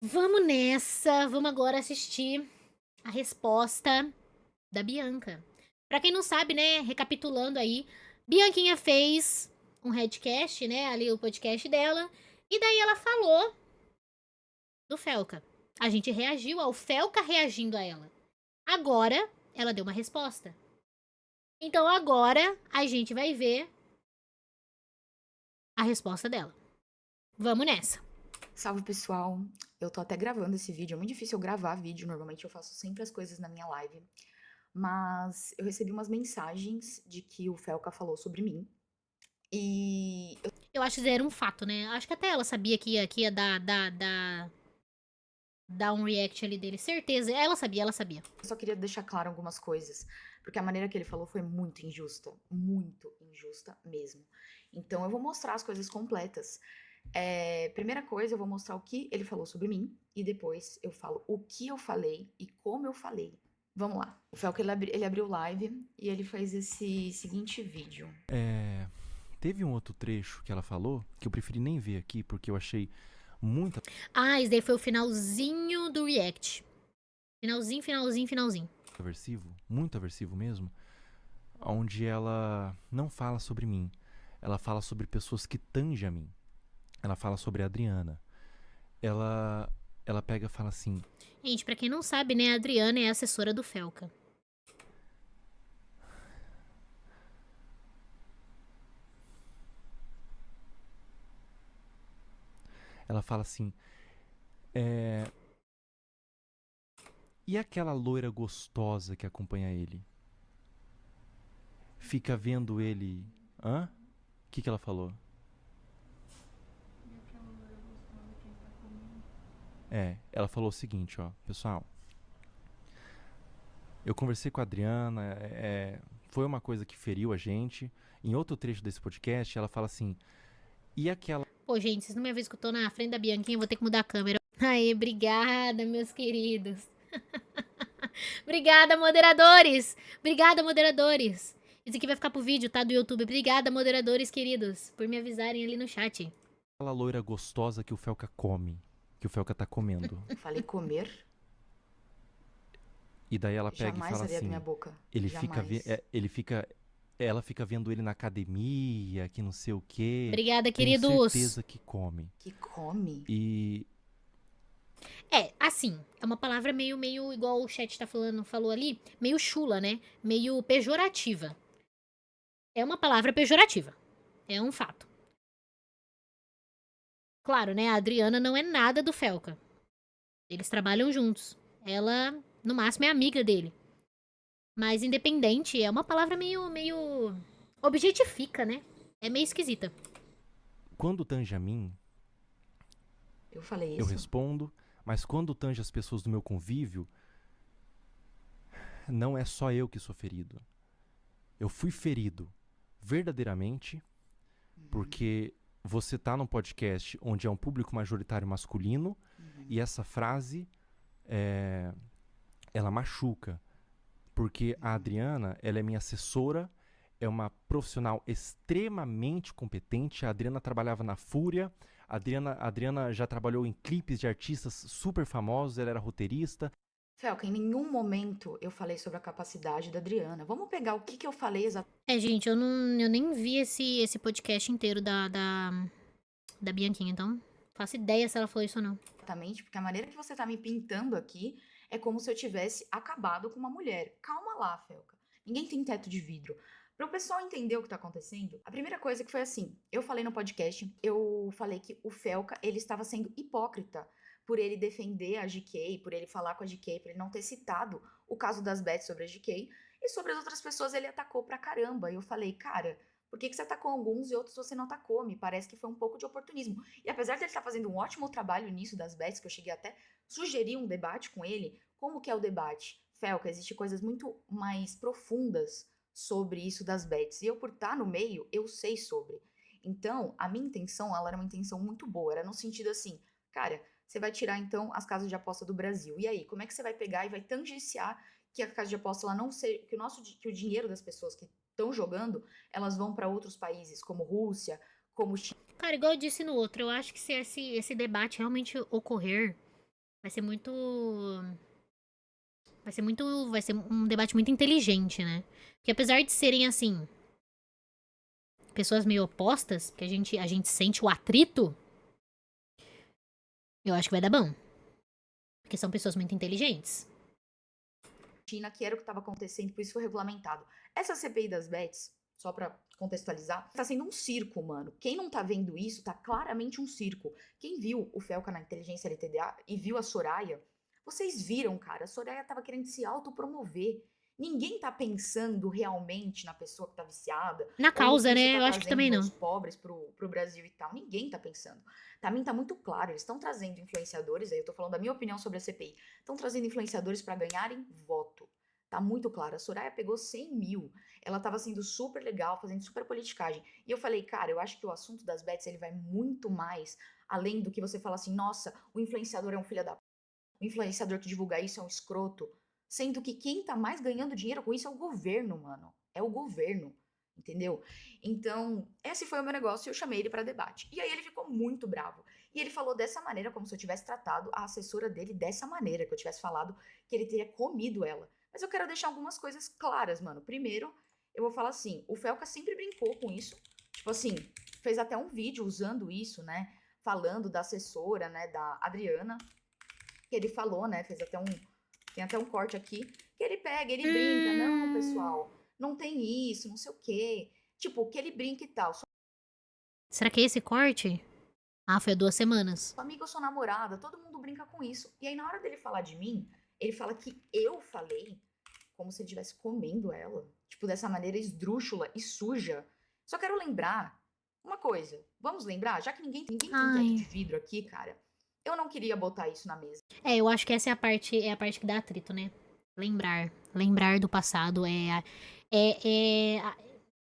Vamos nessa, vamos agora assistir a resposta da Bianca. Pra quem não sabe, né, recapitulando aí, Bianquinha fez um headcast, né, ali o podcast dela, e daí ela falou do Felca. A gente reagiu ao Felca reagindo a ela. Agora, ela deu uma resposta. Então agora a gente vai ver a resposta dela. Vamos nessa. Salve pessoal, eu tô até gravando esse vídeo, é muito difícil eu gravar vídeo, normalmente eu faço sempre as coisas na minha live, mas eu recebi umas mensagens de que o Felca falou sobre mim, e eu Eu acho que era um fato, né? Acho que até ela sabia que ia dar um react ali dele. Certeza. Ela sabia, ela sabia. só queria deixar claro algumas coisas, porque a maneira que ele falou foi muito injusta mesmo. Então eu vou mostrar as coisas completas. Primeira coisa, eu vou mostrar o que ele falou sobre mim, e depois eu falo o que eu falei e como eu falei. Vamos lá. O Felca, ele abriu live e ele fez esse seguinte vídeo. Teve um outro trecho que ela falou que eu preferi nem ver aqui porque eu achei muito Ah, esse daí foi o finalzinho do react. Finalzinho, finalzinho, finalzinho. muito aversivo mesmo, onde ela não fala sobre mim. Ela fala sobre pessoas que tangem a mim. Ela fala sobre a Adriana. Ela ela pega e fala assim: Gente, pra quem não sabe, né, a Adriana é a assessora do Felca. ela fala assim: "É, e aquela loira gostosa que acompanha ele? Fica vendo ele, hã? O que ela falou? Ela falou o seguinte, ó, pessoal. Eu conversei com a Adriana, foi uma coisa que feriu a gente. Em outro trecho desse podcast, ela fala assim: e aquela Pô, gente, vocês não me avisam que eu tô na frente da Bianquinha, eu vou ter que mudar a câmera. Aê, obrigada, meus queridos. Obrigada, moderadores. Obrigada, moderadores. Isso aqui vai ficar pro vídeo, tá? Do YouTube. Obrigada, moderadores queridos, por me avisarem ali no chat. loira gostosa que o Felca come, que o Felca tá comendo? Falei comer, E daí ela pega e jamais fala abrir a minha assim: boca. ele fica, Jamais. ele fica, ela fica vendo ele na academia, que não sei o quê. Obrigada, Tenho queridos. certeza que come. Que come? E É, assim, é uma palavra meio igual o chat tá falou ali, meio chula, né? Meio pejorativa. É uma palavra pejorativa. É um fato. Claro, né? A Adriana não é nada do Felca. Eles trabalham juntos. Ela, no máximo, é amiga dele. Mas independente é uma palavra meio objetifica, né? É meio esquisita. quando tange a mim, Eu falei eu isso? respondo, mas quando tange as pessoas do meu convívio, não é só eu que sou ferido. Eu fui ferido verdadeiramente Uhum, porque você tá num podcast onde é um público majoritário masculino uhum, e essa frase é, ela machuca, porque a uhum. Adriana, ela é minha assessora, é uma profissional extremamente competente. A Adriana trabalhava na Fúria, a Adriana já trabalhou em clipes de artistas super famosos, ela era roteirista. Felca, em nenhum momento eu falei sobre a capacidade da Adriana. Vamos pegar o que que eu falei É, gente, eu nem vi esse podcast inteiro da Bianquinha, então faço ideia se ela falou isso ou não. exatamente, porque a maneira que você tá me pintando aqui é como se eu tivesse acabado com uma mulher. Calma lá, Felca. Ninguém tem teto de vidro. Para o pessoal entender o que tá acontecendo, a primeira coisa que foi assim, eu falei no podcast, eu falei que o Felca, ele estava sendo hipócrita por ele defender a GK, por ele falar com a GK, por ele não ter citado o caso das Bets sobre a GK, e sobre as outras pessoas ele atacou pra caramba. E eu falei, cara, por que você atacou alguns e outros você não atacou? Me parece que foi um pouco de oportunismo. E apesar de ele estar fazendo um ótimo trabalho nisso das bets, que eu cheguei até sugerir um debate com ele, como que é o debate? Felca, existem coisas muito mais profundas sobre isso das bets. E eu, por estar no meio, eu sei sobre. Então, a minha intenção, ela era uma intenção muito boa. Era no sentido assim, cara, você vai tirar então as casas de aposta do Brasil. E aí, como é que você vai pegar e vai tangenciar que a casa de aposta ela não seja, que o dinheiro das pessoas que estão jogando, elas vão para outros países, como Rússia, como Cara, igual eu disse no outro, eu acho que se esse debate realmente ocorrer, Vai ser muito. Vai ser um debate muito inteligente, né? Porque apesar de serem, assim, pessoas meio opostas, que a gente sente o atrito, eu acho que vai dar bom. Porque são pessoas muito inteligentes. China, que era o que estava acontecendo, por isso foi regulamentado. Essa CPI das bets, só pra contextualizar, tá sendo um circo, mano. Quem não tá vendo isso, tá claramente um circo. Quem viu o Felca na Inteligência LTDA e viu a Soraya, vocês viram, cara, a Soraya tava querendo se autopromover. Ninguém tá pensando realmente na pessoa que tá viciada, Na ou no que causa, isso né? tá Eu acho que também trazendo não. aos pobres pro Brasil e tal. Ninguém tá pensando. Pra mim tá muito claro, eles estão trazendo influenciadores, aí eu tô falando da minha opinião sobre a CPI, estão trazendo influenciadores pra ganharem voto. Tá muito claro. A Soraya pegou 100 mil. Ela tava sendo super legal, fazendo super politicagem. E eu falei, cara, eu acho que o assunto das bets ele vai muito mais além do que você fala assim, nossa, o influenciador é um filho da. O influenciador que divulga isso é um escroto. Sendo que quem tá mais ganhando dinheiro com isso é o governo, mano. É o governo. Entendeu? Então, esse foi o meu negócio e eu chamei ele pra debate. E aí ele ficou muito bravo. E ele falou dessa maneira, como se eu tivesse tratado a assessora dele dessa maneira, que eu tivesse falado que ele teria comido ela. Mas eu quero deixar algumas coisas claras, mano. Primeiro, eu vou falar assim: o Felca sempre brincou com isso. Tipo assim, fez até um vídeo usando isso, né? Falando da assessora, né? Da Adriana. Que ele falou, né? Fez até um. Tem até um corte aqui. Que ele pega, ele brinca. Não, pessoal, não tem isso, não sei o quê. Tipo, que ele brinca e tal. Será que é esse corte? Ah, foi há 2 semanas. Sua amiga ou sua namorada, todo mundo brinca com isso. E aí, na hora dele falar de mim, ele fala que eu falei como se ele estivesse comendo ela. Tipo, dessa maneira esdrúxula e suja. Só quero lembrar uma coisa. Vamos lembrar? Já que ninguém tem teto de Ai. vidro aqui, cara. Eu não queria botar isso na mesa. É, eu acho que essa é a parte que dá atrito, né? Lembrar. Lembrar do passado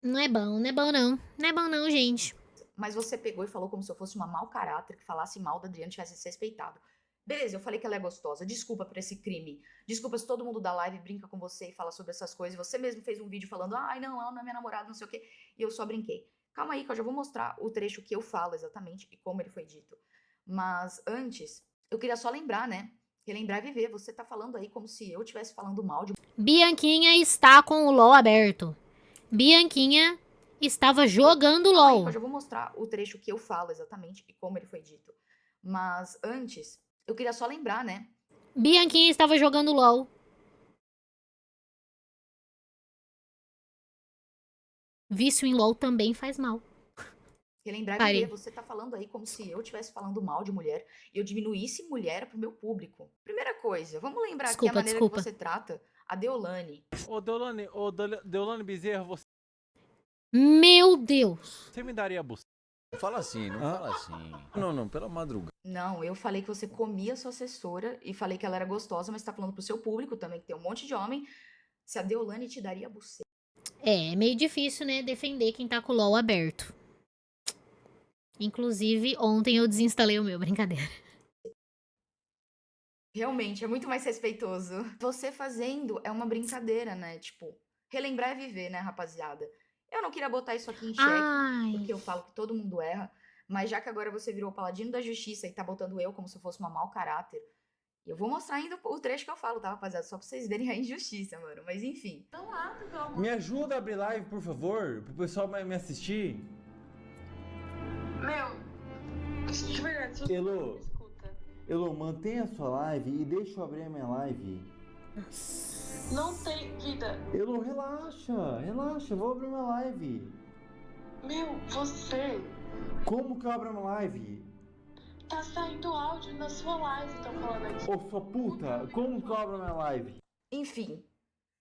não é bom, não é bom não. Não é bom não, gente. Mas você pegou e falou como se eu fosse uma mau caráter, que falasse mal da Adriana e tivesse desrespeitado. Beleza, eu falei que ela é gostosa. Desculpa por esse crime. Desculpa se todo mundo da live brinca com você e fala sobre essas coisas. Você mesmo fez um vídeo falando, ai não, ela não é minha namorada, não sei o quê. E eu só brinquei. Calma aí, que eu já vou mostrar o trecho que eu falo exatamente e como ele foi dito. Mas antes, eu queria só lembrar, né? Relembrar e viver. Você tá falando aí como se eu estivesse falando mal de Bianquinha está com o LOL aberto. Bianquinha estava jogando Calma aí, que LOL. eu já vou mostrar o trecho que eu falo exatamente e como ele foi dito. Mas antes, eu queria só lembrar, né? Bianquinha estava jogando LOL. Vício em LOL também faz mal. Relembrar e Parei. viver, você tá falando aí como se eu estivesse falando mal de mulher e eu diminuísse mulher pro meu público. Primeira coisa, vamos lembrar aqui a maneira Desculpa. que você trata a Deolane. Deolane Bezerra, Meu Deus. você me daria buceta? Fala assim, não fala assim. Não, pela madrugada. Não, eu falei que você comia sua assessora e falei que ela era gostosa, mas tá falando pro seu público também, que tem um monte de homem. Se a Deolane te daria buceta. É meio difícil, né, defender quem tá com o LOL aberto. Inclusive, ontem eu desinstalei o meu, brincadeira. Realmente, é muito mais respeitoso. Você fazendo é uma brincadeira, né? Tipo, relembrar é viver, né, rapaziada? Eu não queria botar isso aqui em xeque, Ai. porque eu falo que todo mundo erra, mas já que agora você virou o paladino da justiça e tá botando eu como se eu fosse uma mau caráter, eu vou mostrar ainda o trecho que eu falo, tá, rapaziada? Só pra vocês verem a injustiça, mano. Mas enfim. Me ajuda a abrir live, por favor, pro pessoal me assistir. Meu, de verdade, se você Elô. me escuta. Elô, mantenha a sua live e deixa eu abrir a minha live. Não tem vida. Elô, relaxa, eu vou abrir minha live. Meu, você Como que eu abro uma live? tá saindo áudio na sua live, estão falando aqui. Ô, sua puta, como que eu abro minha live? Enfim.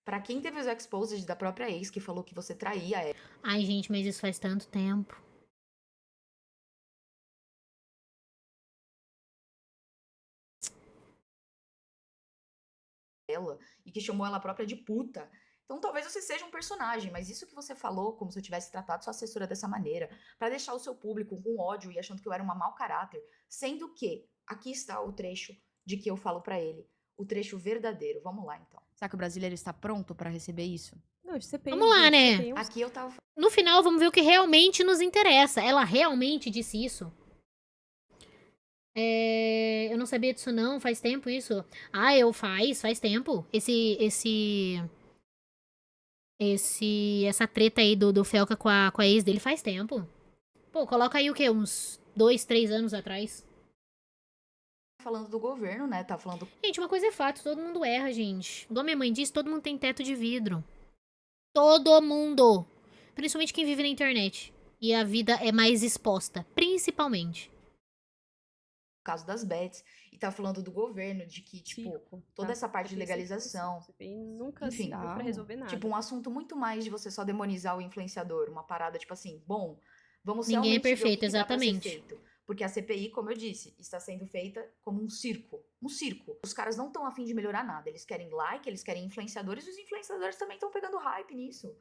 Pra quem teve os exposed da própria ex que falou que você traía Ai, gente, mas isso faz tanto tempo. ela e que chamou ela própria de puta. Então talvez você seja um personagem, mas isso que você falou, como se eu tivesse tratado sua assessora dessa maneira, pra deixar o seu público com ódio e achando que eu era uma mau caráter, sendo que aqui está o trecho de que eu falo pra ele, o trecho verdadeiro. Vamos lá então. Será que o brasileiro está pronto para receber isso? Não, CPI, Vamos lá, né? CPI, Aqui eu tava No final, vamos ver o que realmente nos interessa. Ela realmente disse isso? Eu não sabia disso não, faz tempo isso. Ah, faz tempo. Essa treta aí do Felca com a ex dele faz tempo. Pô, coloca aí o quê? Uns 2, 3 anos atrás. Falando do governo, né? Tá falando. Gente, uma coisa é fato, todo mundo erra, gente. Igual minha mãe disse, todo mundo tem teto de vidro. Todo mundo. Principalmente quem vive na internet. E a vida é mais exposta, principalmente. O caso das bets, e tá falando do governo, de que, tipo, Circo, toda tá? essa parte de CPI sempre foi legalização, circo. CPI nunca enfim, serviu pra resolver nada. tipo, um assunto muito mais de você só demonizar o influenciador, uma parada, tipo assim, bom, vamos Ninguém é realmente ver o perfeito, que dá pra ser exatamente. feito. Porque a CPI, como eu disse, está sendo feita como um circo. Um circo. Os caras não estão afim de melhorar nada. Eles querem like, eles querem influenciadores, e os influenciadores também estão pegando hype nisso.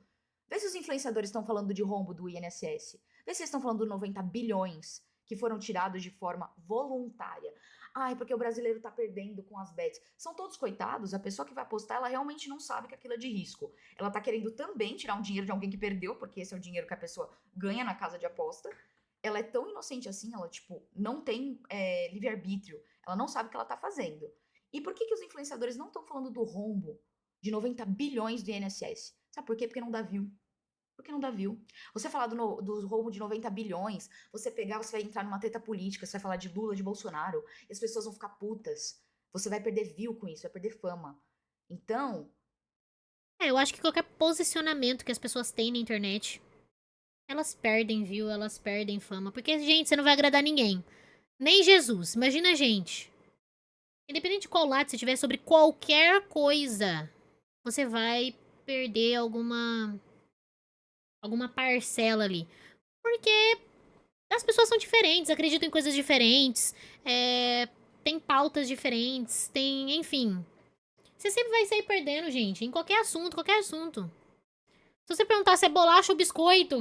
Vê se os influenciadores estão falando de rombo do INSS. Vê se eles estão falando dos 90 bilhões que foram tirados de forma voluntária. Ai, porque o brasileiro tá perdendo com as bets. São todos coitados, a pessoa que vai apostar, ela realmente não sabe que aquilo é de risco. Ela tá querendo também tirar um dinheiro de alguém que perdeu, porque esse é o dinheiro que a pessoa ganha na casa de aposta. Ela é tão inocente assim, ela, tipo, não tem livre-arbítrio. Ela não sabe o que ela tá fazendo. E por que os influenciadores não estão falando do rombo de 90 bilhões do INSS? Sabe por quê? Porque não dá view. Porque não dá view. Você falar do rombo de 90 bilhões, você vai entrar numa treta política, você vai falar de Lula, de Bolsonaro, e as pessoas vão ficar putas. Você vai perder view com isso, vai perder fama. Então, Eu acho que qualquer posicionamento que as pessoas têm na internet, elas perdem view, elas perdem fama. Porque, gente, você não vai agradar ninguém. Nem Jesus. Imagina a gente. Independente de qual lado você estiver sobre qualquer coisa, você vai perder alguma parcela ali. Porque as pessoas são diferentes, acreditam em coisas diferentes, tem pautas diferentes, enfim. Você sempre vai sair perdendo, gente, em qualquer assunto, qualquer assunto. Se você perguntar se é bolacha ou biscoito,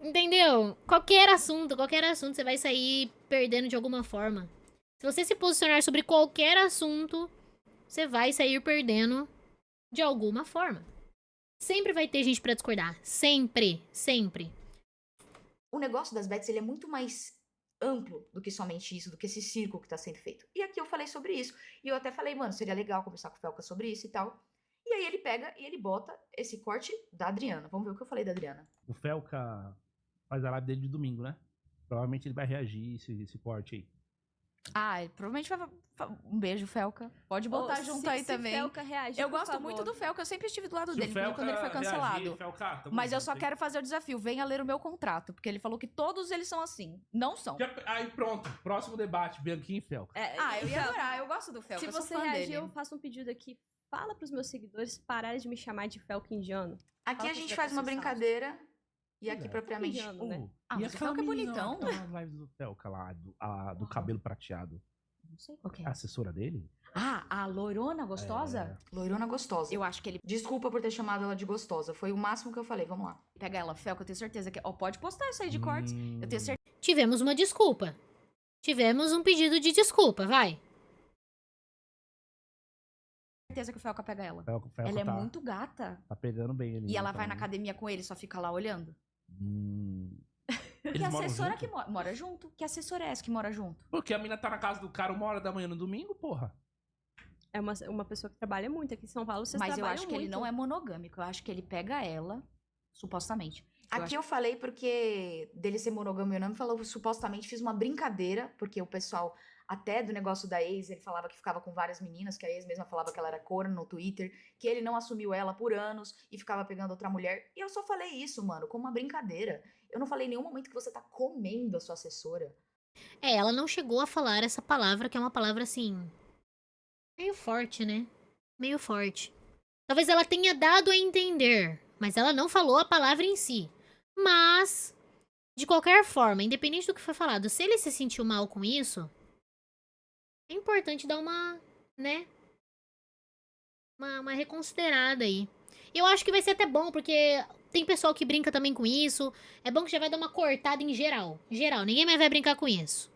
entendeu? Qualquer assunto, você vai sair perdendo de alguma forma. Se você se posicionar sobre qualquer assunto, você vai sair perdendo de alguma forma. Sempre vai ter gente pra discordar. Sempre, sempre. o negócio das bets, ele é muito mais amplo do que somente isso, do que esse circo que tá sendo feito. E aqui eu falei sobre isso. E eu até falei, mano, seria legal conversar com o Felca sobre isso e tal. E aí ele pega e ele bota esse corte da Adriana. Vamos ver o que eu falei da Adriana. O Felca faz a live dele de domingo, né? Provavelmente ele vai reagir esse corte aí. Ah, ele provavelmente vai. Um beijo, Felca. Pode botar junto aí também. Felca reagir, Eu por gosto favor. muito do Felca, eu sempre estive do lado Se o dele, Felca quando ele foi cancelado. reagir, Felca, tamo Mas eu junto, só hein? quero fazer o desafio. Venha ler o meu contrato, porque ele falou que todos eles são assim. Não são. Aí pronto, próximo debate, Bianquinha e Felca. Ah, eu ia adorar, eu gosto do Felca. Se eu sou você fã reagir, dele. eu faço um pedido aqui. Fala pros meus seguidores pararem de me chamar de Felca indiano. Aqui Fala a que gente você vai vai faz uma processar. brincadeira. E Pois aqui é. propriamente. Indiano, né? Ah, E mas o aquela Felca é menina lá bonitão. que tá na live do Felca lá, do cabelo prateado. Não sei qual que é. É a assessora dele? Ah, a loirona gostosa? Loirona gostosa. Eu acho que ele Desculpa por ter chamado ela de gostosa. Foi o máximo que eu falei. Vamos lá. pega ela, Felca, eu tenho certeza que... Ó, pode postar isso aí de cortes. Eu tenho Tivemos uma desculpa. Tivemos um pedido de desculpa, vai. certeza que o Felca pega ela. Felca Ela é tá, muito gata. tá pegando bem ele. E ela então, vai na né? academia com ele, só fica lá olhando. Que Eles moram assessora junto? que mora junto. Que assessora é essa que mora junto? Porque a mina tá na casa do cara 1h no domingo, porra. É uma pessoa que trabalha muito. Aqui em São Paulo, vocês Mas eu trabalham acho que ele muito. não é monogâmico. Eu acho que ele pega ela, supostamente. Aqui eu falei porque dele ser monogâmico, eu não me falou, supostamente fiz uma brincadeira, porque o pessoal, até do negócio da ex, ele falava que ficava com várias meninas, que a ex mesma falava que ela era corna no Twitter, que ele não assumiu ela por anos e ficava pegando outra mulher. E eu só falei isso, mano, como uma brincadeira. Eu não falei em nenhum momento que você tá comendo a sua assessora. Ela não chegou a falar essa palavra, que é uma palavra assim. Meio forte, né? Meio forte. Talvez ela tenha dado a entender, mas ela não falou a palavra em si. Mas, de qualquer forma, independente do que foi falado, se ele se sentiu mal com isso, é importante dar uma, né? Uma reconsiderada aí. E eu acho que vai ser até bom, porque tem pessoal que brinca também com isso. É bom que já vai dar uma cortada em geral. Geral, ninguém mais vai brincar com isso.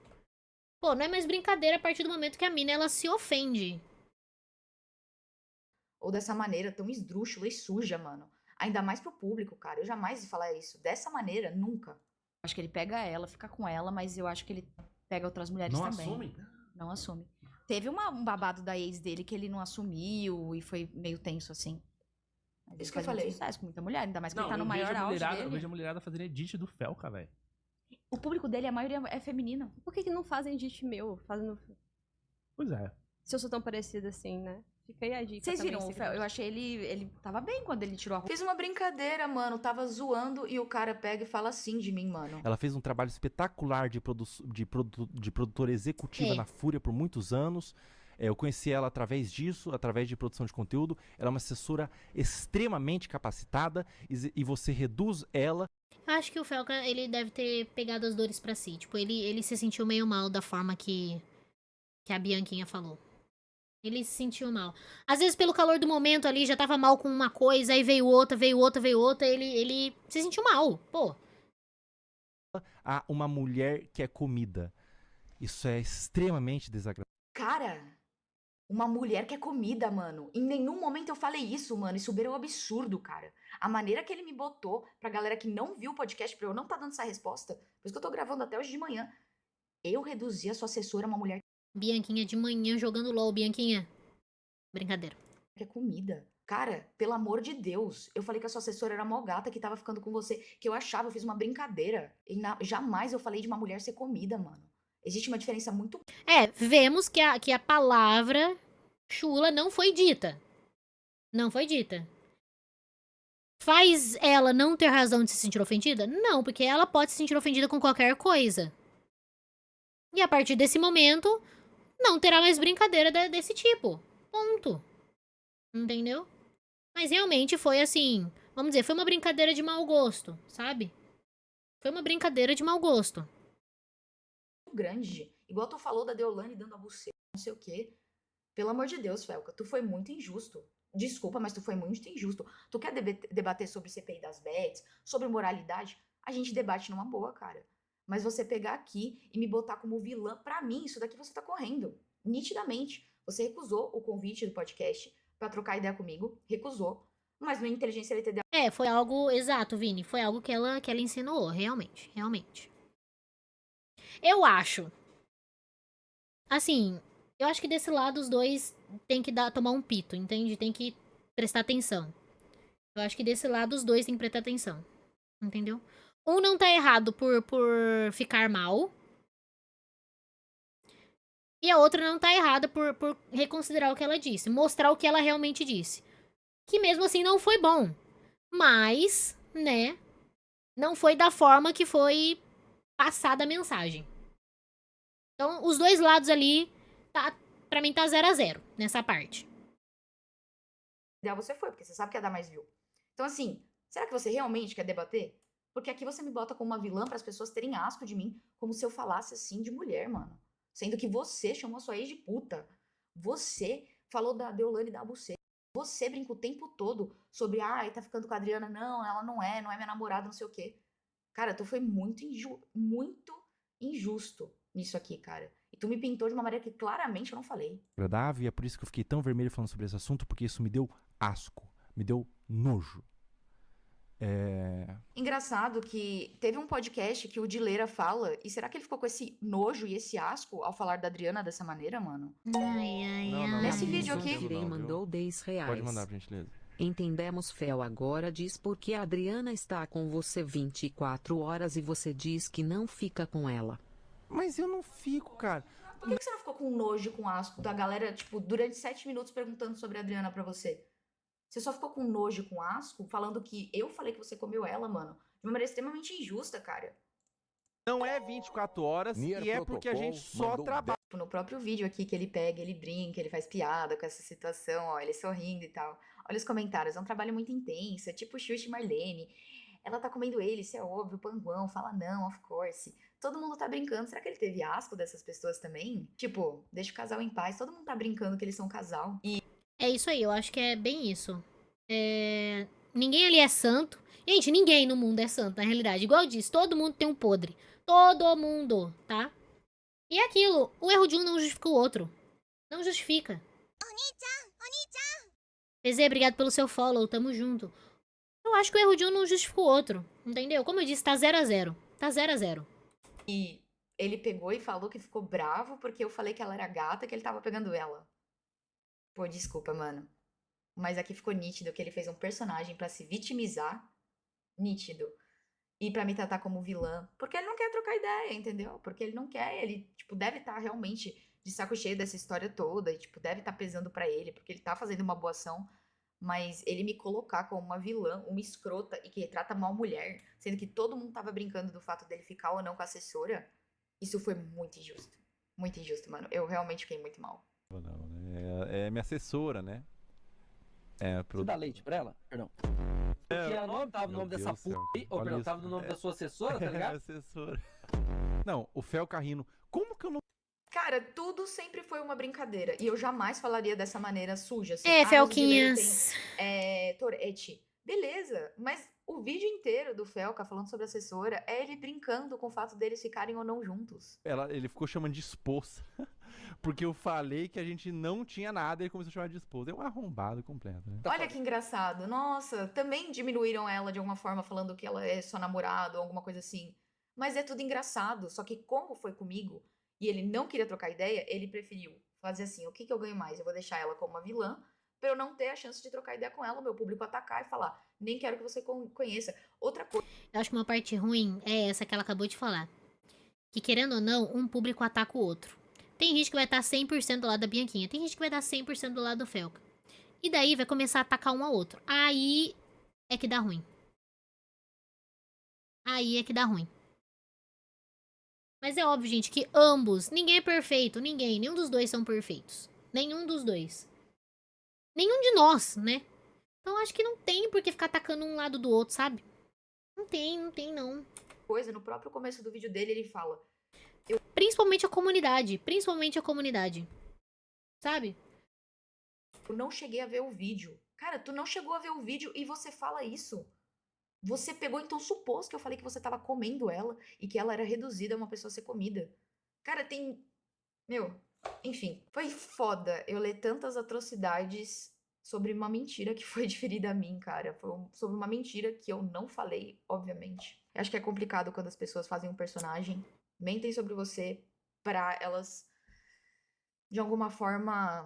Pô, não é mais brincadeira a partir do momento que a mina, ela se ofende. Ou dessa maneira tão esdrúxula e suja, mano. Ainda mais pro público, cara. Eu jamais ia falar isso. Dessa maneira, nunca. Acho que ele pega ela, fica com ela, mas eu acho que ele pega outras mulheres Não também. assume? Não assume. Teve um babado da ex dele que ele não assumiu e foi meio tenso, assim. Mas Isso ele que eu faz muito falei. sucesso com muita mulher, ainda mais que Não, ele tá no eu maior vejo a auge mulherada, eu dele. vejo a mulherada fazendo edit do Felca, velho. O público dele, a maioria é feminino. Por que não fazem edit meu? Fazendo... Pois é. Se eu sou tão parecida assim, né? Fica aí a dica. Vocês também, viram o Fel? seguidores. Eu achei ele tava bem quando ele tirou a roupa. Fiz uma brincadeira, mano. Tava zoando e o cara pega e fala assim de mim, mano. Ela fez um trabalho espetacular de produtora executiva É. na Fúria por muitos anos. Eu conheci ela através disso, através de produção de conteúdo. Ela é uma assessora extremamente capacitada e você reduz ela. Acho que o Felca, ele deve ter pegado as dores pra si. Tipo, ele se sentiu meio mal da forma que a Bianquinha falou. Ele se sentiu mal. Às vezes, pelo calor do momento ali, já tava mal com uma coisa, aí veio outra, ele se sentiu mal. Pô, A uma mulher que é comida. Isso é extremamente desagradável. Cara, uma mulher que é comida, mano. Em nenhum momento eu falei isso, mano. Isso beirou um absurdo, cara. A maneira que ele me botou pra galera que não viu o podcast, pra eu não tá dando essa resposta, por isso que eu tô gravando até hoje de manhã. Eu reduzi a sua assessora a uma mulher Bianquinha de manhã jogando LOL, Bianquinha. Brincadeira. que é comida. Cara, pelo amor de Deus. Eu falei que a sua assessora era mó gata que tava ficando com você. Que eu achava, eu fiz uma brincadeira. E jamais eu falei de uma mulher ser comida, mano. Existe uma diferença muito. É, vemos que a palavra chula não foi dita. Não foi dita. Faz ela não ter razão de se sentir ofendida? Não, porque ela pode se sentir ofendida com qualquer coisa. E a partir desse momento, não terá mais brincadeira desse tipo. Ponto. Entendeu? Mas realmente foi assim, vamos dizer, foi uma brincadeira de mau gosto, sabe? Foi uma brincadeira de mau gosto. grande. Igual tu falou da Deolane dando a buceta, não sei o quê. Pelo amor de Deus, Felca, tu foi muito injusto. Desculpa, mas tu foi muito injusto. Tu quer debater sobre CPI das bets, sobre moralidade? A gente debate numa boa, cara. Mas você pegar aqui e me botar como vilã, pra mim, isso daqui você tá correndo. Nitidamente. Você recusou o convite do podcast pra trocar ideia comigo. Recusou. Mas no Inteligência LTDA... É, foi algo exato, Vini. Foi algo que ela insinuou, realmente. Realmente. Eu acho. Assim, eu acho que desse lado os dois tem que tomar um pito, entende? Tem que prestar atenção. Eu acho que desse lado os dois têm que prestar atenção. Entendeu? Um não tá errado por ficar mal. E a outra não tá errada por reconsiderar o que ela disse. Mostrar o que ela realmente disse. Que mesmo assim não foi bom. Mas, né? Não foi da forma que foi passada a mensagem. Então, os dois lados ali, pra mim tá 0-0 nessa parte. Você foi, porque você sabe que ia dar mais view. Então, assim, será que você realmente quer debater? Porque aqui você me bota como uma vilã para as pessoas terem asco de mim, como se eu falasse assim de mulher, mano. Sendo que você chamou sua ex de puta. Você falou da Deolane da buceta. Você brinca o tempo todo sobre, ai, tá ficando com a Adriana. Não, ela não é minha namorada, não sei o quê. Cara, tu foi muito injusto nisso aqui, cara. E tu me pintou de uma maneira que claramente eu não falei. Agradável, e é por isso que eu fiquei tão vermelho falando sobre esse assunto, porque isso me deu asco, me deu nojo. Engraçado que teve um podcast que o Dileira fala, e será que ele ficou com esse nojo e esse asco ao falar da Adriana dessa maneira, mano? Nesse vídeo aqui. Mandou 10 reais. Pode mandar, por gentileza. Entendemos, Fel. Agora diz porque a Adriana está com você 24 horas e você diz que não fica com ela. Mas eu não fico, cara. Por que você não ficou com nojo e com asco da galera, tipo, durante 7 minutos perguntando sobre a Adriana pra você? Você só ficou com nojo e com asco, falando que eu falei que você comeu ela, mano. De uma maneira extremamente injusta, cara. Não é 24 horas e é porque a gente só trabalha. No próprio vídeo aqui que ele pega, ele brinca, ele faz piada com essa situação, ó, ele sorrindo e tal. Olha os comentários, é um trabalho muito intenso, é tipo Xuxa e Marlene. Ela tá comendo ele, isso é óbvio, Panguão fala não, of course. Todo mundo tá brincando, será que ele teve asco dessas pessoas também? Tipo, deixa o casal em paz, todo mundo tá brincando que eles são um casal. É isso aí, eu acho que é bem isso. Ninguém ali é santo. Gente, ninguém no mundo é santo, na realidade. Igual eu disse, todo mundo tem um podre. Todo mundo, tá? E é aquilo, o erro de um não justifica o outro. Não justifica. PZ, obrigado pelo seu follow, tamo junto. Eu acho que o erro de um não justifica o outro, entendeu? Como eu disse, tá 0-0. Tá 0-0. E ele pegou e falou que ficou bravo porque eu falei que ela era gata, que ele tava pegando ela. Pô, desculpa, mano. Mas aqui ficou nítido que ele fez um personagem pra se vitimizar. Nítido. E pra me tratar como vilã. Porque ele não quer trocar ideia, entendeu? Porque ele não quer. Ele, tipo, deve estar realmente de saco cheio dessa história toda. E, tipo, deve estar pesando pra ele. Porque ele tá fazendo uma boa ação. Mas ele me colocar como uma vilã, uma escrota e que trata mal mulher, sendo que todo mundo tava brincando do fato dele ficar ou não com a assessora, isso foi muito injusto. Muito injusto, mano. Eu realmente fiquei muito mal. Não, né? É minha assessora, né? Você dá leite pra ela? Perdão. Porque ela não tava no nome dessa puta aí. Ou, perdão, tava no nome da sua assessora, tá ligado? Assessora. Não, o Fel Carrino. Como que eu não. Cara, tudo sempre foi uma brincadeira. E eu jamais falaria dessa maneira suja. Assim, É, os brasileiros Felquinhas. têm Tourette. Beleza, mas o vídeo inteiro do Felca falando sobre a assessora é ele brincando com o fato deles ficarem ou não juntos. Ele ficou chamando de esposa. Porque eu falei que a gente não tinha nada e ele começou a chamar de esposa. É um arrombado completo, né? Olha que engraçado. Nossa, também diminuíram ela de alguma forma, falando que ela é só namorado ou alguma coisa assim. Mas é tudo engraçado. Só que como foi comigo e ele não queria trocar ideia, ele preferiu fazer assim: o que eu ganho mais? Eu vou deixar ela como uma vilã pra eu não ter a chance de trocar ideia com ela, o meu público atacar e falar: nem quero que você conheça. Outra coisa. Eu acho que uma parte ruim é essa que ela acabou de falar. Que querendo ou não, um público ataca o outro. Tem gente que vai estar 100% do lado da Bianquinha. Tem gente que vai estar 100% do lado do Felca. E daí vai começar a atacar um ao outro. Aí é que dá ruim. Aí é que dá ruim. Mas é óbvio, gente, que ambos, ninguém é perfeito, ninguém, nenhum dos dois são perfeitos. Nenhum dos dois. Nenhum de nós, né? Então acho que não tem por que ficar atacando um lado do outro, sabe? Não tem não. Coisa, no próprio começo do vídeo dele, ele fala: Principalmente a comunidade, sabe? eu não cheguei a ver o vídeo. Cara, tu não chegou a ver o vídeo e você fala isso. Você pegou, então supôs que eu falei que você tava comendo ela e que ela era reduzida a uma pessoa a ser comida. Cara, tem. Meu, enfim, foi foda eu ler tantas atrocidades sobre uma mentira que foi diferida a mim, cara. Foi sobre uma mentira que eu não falei, obviamente. Eu acho que é complicado quando as pessoas fazem um personagem, mentem sobre você pra elas, de alguma forma,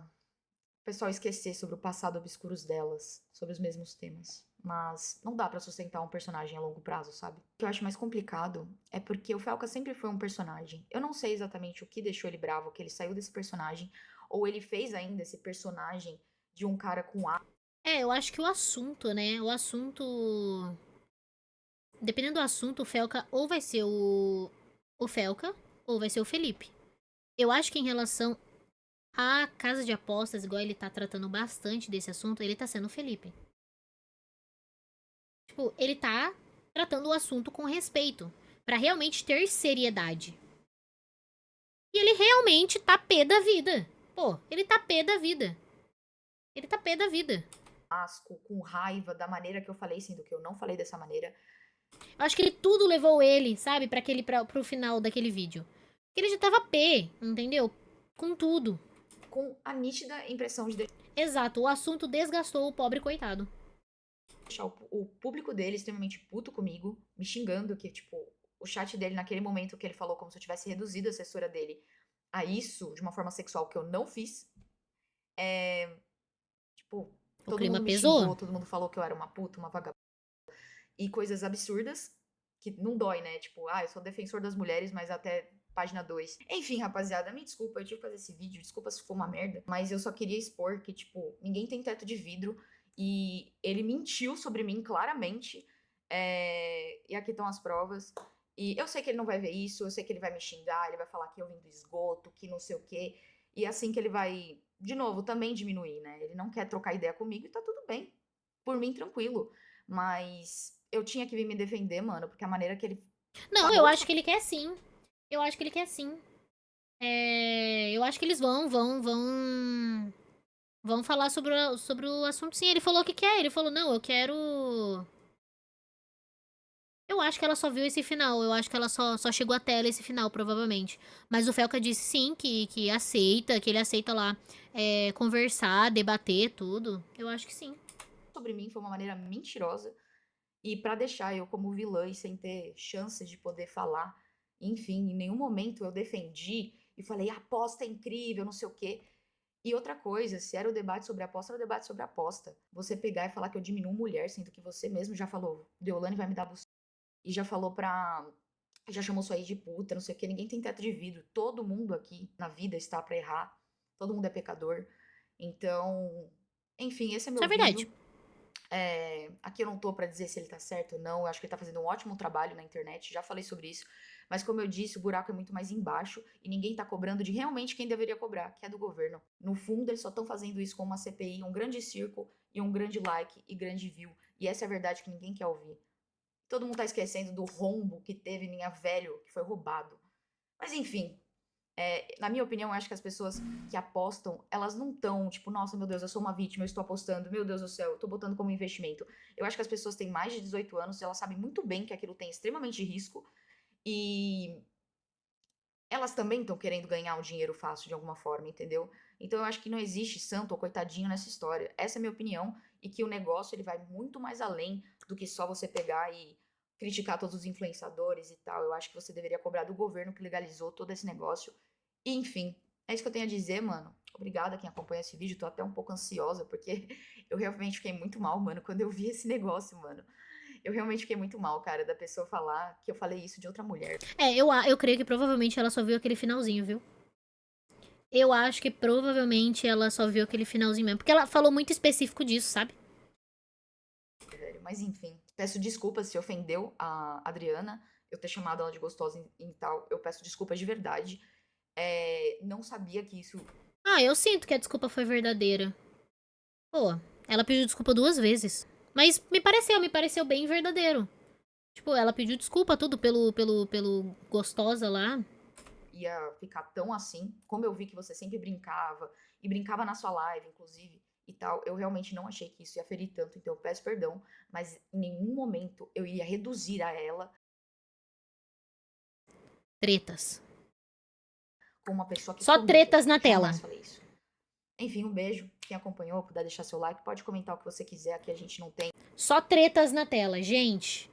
o pessoal esquecer sobre o passado obscuros delas, sobre os mesmos temas. Mas não dá pra sustentar um personagem a longo prazo, sabe? O que eu acho mais complicado é porque o Felca sempre foi um personagem. Eu não sei exatamente o que deixou ele bravo, que ele saiu desse personagem, ou ele fez ainda esse personagem de um cara com A. É, eu acho que o assunto, né? O assunto. Dependendo do assunto, o Felca ou vai ser o Felca ou vai ser o Felipe. Eu acho que em relação à casa de apostas, igual ele tá tratando bastante desse assunto, ele tá sendo o Felipe. Tipo, ele tá tratando o assunto com respeito, pra realmente ter seriedade. E ele realmente tá pé da vida. Pô, ele tá pé da vida. Ele tá pé da vida. Asco, com raiva da maneira que eu falei, sendo que eu não falei dessa maneira. Eu acho que ele tudo levou ele, sabe, pro final daquele vídeo. Porque ele já tava pé, entendeu? Com tudo. Com a nítida impressão de Exato, o assunto desgastou o pobre coitado. deixar o público dele extremamente puto comigo, me xingando, que, tipo, o chat dele naquele momento que ele falou como se eu tivesse reduzido a assessora dele a isso, de uma forma sexual, que eu não fiz. Tipo, todo clima mundo me pesou. xingou, todo mundo falou que eu era uma puta, uma vagabunda. E coisas absurdas, que não dói, né? Tipo, eu sou defensor das mulheres, mas até página 2. Enfim, rapaziada, me desculpa, eu tive que fazer esse vídeo, desculpa se for uma merda, mas eu só queria expor que, tipo, ninguém tem teto de vidro e ele mentiu sobre mim claramente. E aqui estão as provas. E eu sei que ele não vai ver isso, eu sei que ele vai me xingar, ele vai falar que eu vim do esgoto, que não sei o quê. E assim que ele vai, de novo, também diminuir, né? Ele não quer trocar ideia comigo e tá tudo bem. Por mim, tranquilo. Mas eu tinha que vir me defender, mano, porque a maneira que ele... Não, eu acho que ele quer sim. Eu acho que ele quer sim. Eu acho que eles vão falar sobre o assunto sim. Ele falou que quer, ele falou, não, eu quero... Eu acho que ela só viu esse final, eu acho que ela só chegou até ela esse final, provavelmente. Mas o Felca disse sim, que aceita, que ele aceita lá conversar, debater, tudo. Eu acho que sim. Sobre mim foi uma maneira mentirosa. E pra deixar eu como vilã e sem ter chances de poder falar, Enfim, em nenhum momento eu defendi e falei, a aposta é incrível, não sei o quê. E outra coisa, se era o debate sobre aposta, era o debate sobre aposta. Você pegar e falar que eu diminuo mulher, sendo que você mesmo já falou, Deolane vai me dar buceta. E já falou já chamou sua ex de puta, não sei o quê. Ninguém tem teto de vidro. Todo mundo aqui na vida está pra errar. Todo mundo é pecador. Então, enfim, esse é Isso meu é verdade. vídeo. Aqui eu não tô pra dizer se ele tá certo ou não. Eu acho que ele tá fazendo um ótimo trabalho na internet. Já falei sobre isso. Mas como eu disse, o buraco é muito mais embaixo e ninguém tá cobrando de realmente quem deveria cobrar, que é do governo. No fundo, eles só estão fazendo isso com uma CPI, um grande circo e um grande like e grande view. E essa é a verdade que ninguém quer ouvir. Todo mundo tá esquecendo do rombo que teve em minha velho, que foi roubado. Mas enfim, na minha opinião, eu acho que as pessoas que apostam, elas não estão, tipo, nossa, meu Deus, eu sou uma vítima, eu estou apostando, meu Deus do céu, eu tô botando como investimento. Eu acho que as pessoas têm mais de 18 anos, elas sabem muito bem que aquilo tem extremamente risco e elas também estão querendo ganhar um dinheiro fácil de alguma forma, entendeu? Então eu acho que não existe santo ou coitadinho nessa história. Essa é a minha opinião e que o negócio ele vai muito mais além do que só você pegar e criticar todos os influenciadores e tal. Eu acho que você deveria cobrar do governo que legalizou todo esse negócio. E, enfim, é isso que eu tenho a dizer, mano. Obrigada a quem acompanha esse vídeo. Tô até um pouco ansiosa porque eu realmente fiquei muito mal, mano, quando eu vi esse negócio, mano. Eu realmente fiquei muito mal, cara, da pessoa falar que eu falei isso de outra mulher. Eu creio que provavelmente ela só viu aquele finalzinho, viu? Eu acho que provavelmente ela só viu aquele finalzinho mesmo. Porque ela falou muito específico disso, sabe? Mas enfim, peço desculpas se ofendeu a Adriana, eu ter chamado ela de gostosa e tal. Eu peço desculpas de verdade. Não sabia que isso. Ah, eu sinto que a desculpa foi verdadeira. Pô, ela pediu desculpa 2 vezes. Mas me pareceu bem verdadeiro. Tipo, ela pediu desculpa tudo pelo gostosa lá. Ia ficar tão assim, como eu vi que você sempre brincava, e brincava na sua live, inclusive, e tal, eu realmente não achei que isso ia ferir tanto, então eu peço perdão, mas em nenhum momento eu ia reduzir a ela Tretas. como uma pessoa que Só tretas na tela. Jamais falei isso. Enfim, um beijo. Quem acompanhou, puder deixar seu like, pode comentar o que você quiser, aqui a gente não tem. Só tretas na tela, gente.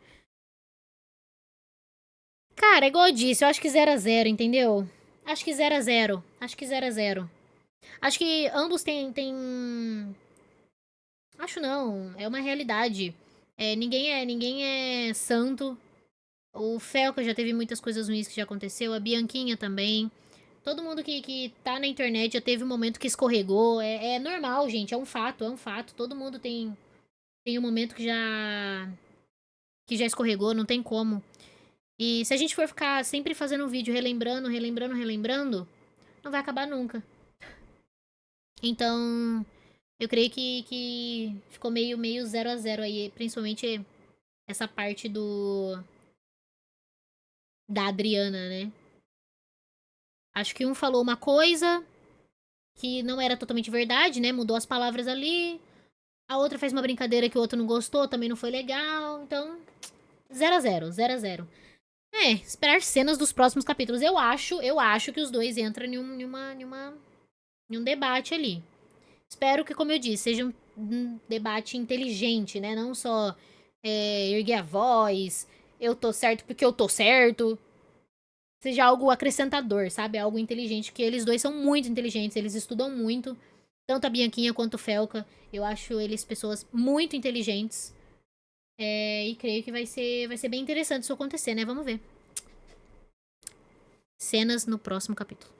Cara, igual eu disse, eu acho que 0-0, entendeu? Acho que 0-0. Acho que 0-0. Acho que ambos têm... Acho não, é uma realidade. Ninguém é santo. O Felca já teve muitas coisas ruins que já aconteceu, a Bianquinha também. Todo mundo que tá na internet já teve um momento que escorregou. É normal, gente, é um fato. Todo mundo tem um momento que já escorregou, não tem como. E se a gente for ficar sempre fazendo um vídeo relembrando, não vai acabar nunca. Então, eu creio que ficou meio 0-0 aí, principalmente essa parte da Adriana, né? Acho que um falou uma coisa que não era totalmente verdade, né? Mudou as palavras ali. A outra fez uma brincadeira que o outro não gostou, também não foi legal. Então, 0-0. Esperar cenas dos próximos capítulos. Eu acho que os dois entram em um debate ali. Espero que, como eu disse, seja um debate inteligente, né? Não só erguer a voz, eu tô certo porque eu tô certo. Seja algo acrescentador, sabe? Algo inteligente, porque eles dois são muito inteligentes, eles estudam muito. Tanto a Bianquinha quanto o Felca. Eu acho eles pessoas muito inteligentes. E creio que vai ser bem interessante isso acontecer, né? Vamos ver. Cenas no próximo capítulo.